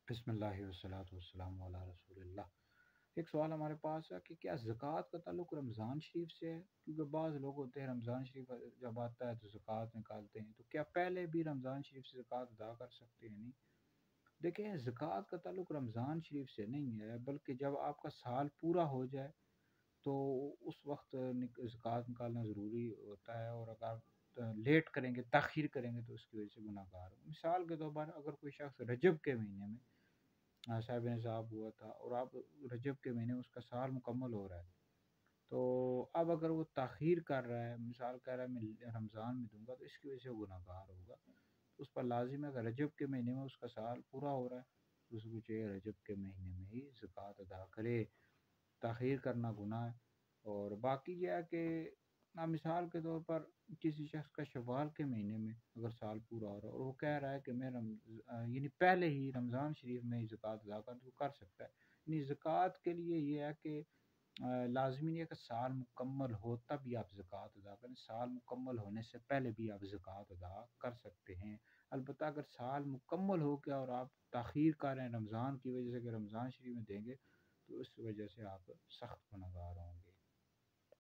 بسم اللہ والصلاۃ والسلام علی رسول اللہ۔ ایک سوال ہمارے پاس ہے کہ کیا زکوٰۃ کا تعلق رمضان شریف سے ہے؟ کیونکہ بعض لوگ ہوتے ہیں رمضان شریف جب آتا ہے تو زکوٰۃ نکالتے ہیں، تو کیا پہلے بھی رمضان شریف سے زکوٰۃ ادا کر سکتے ہیں؟ نہیں، دیکھیں، زکوٰۃ کا تعلق رمضان شریف سے نہیں ہے، بلکہ جب آپ کا سال پورا ہو جائے تو اس وقت زکوٰۃ نکالنا ضروری ہوتا ہے، اور اگر آپ لیٹ کریں گے، تاخیر کریں گے، تو اس کی وجہ سے گناہ گار ہوں۔ مثال کے طور پر اگر کوئی شخص رجب کے مہینے میں صاحب نصاب ہوا تھا، اور اب رجب کے مہینے میں اس کا سال مکمل ہو رہا ہے، تو اب اگر وہ تاخیر کر رہا ہے، مثال کہہ رہا ہے میں رمضان میں دوں گا، تو اس کی وجہ سے وہ گناہ گار ہوگا۔ اس پر لازم ہے کہ رجب کے مہینے میں اس کا سال پورا ہو رہا ہے تو اس کو چاہیے رجب کے مہینے میں ہی زکوٰۃ ادا کرے، تاخیر کرنا گناہ ہے۔ اور باقی یہ ہے کہ مثال کے طور پر کسی شخص کا شوال کے مہینے میں اگر سال پورا ہو رہا ہے اور وہ کہہ رہا ہے کہ میں یعنی پہلے ہی رمضان شریف میں ہی زکوٰۃ ادا کر، تو کر سکتا ہے۔ یعنی زکوٰۃ کے لیے یہ ہے کہ لازمی نہیں ہے کہ سال مکمل ہو تب ہی آپ زکوٰۃ ادا کریں، سال مکمل ہونے سے پہلے بھی آپ زکوٰۃ ادا کر سکتے ہیں۔ البتہ اگر سال مکمل ہو گیا اور آپ تاخیر کر رہے ہیں رمضان کی وجہ سے کہ رمضان شریف میں دیں گے، تو اس وجہ سے آپ سخت گنہگار ہوں گے۔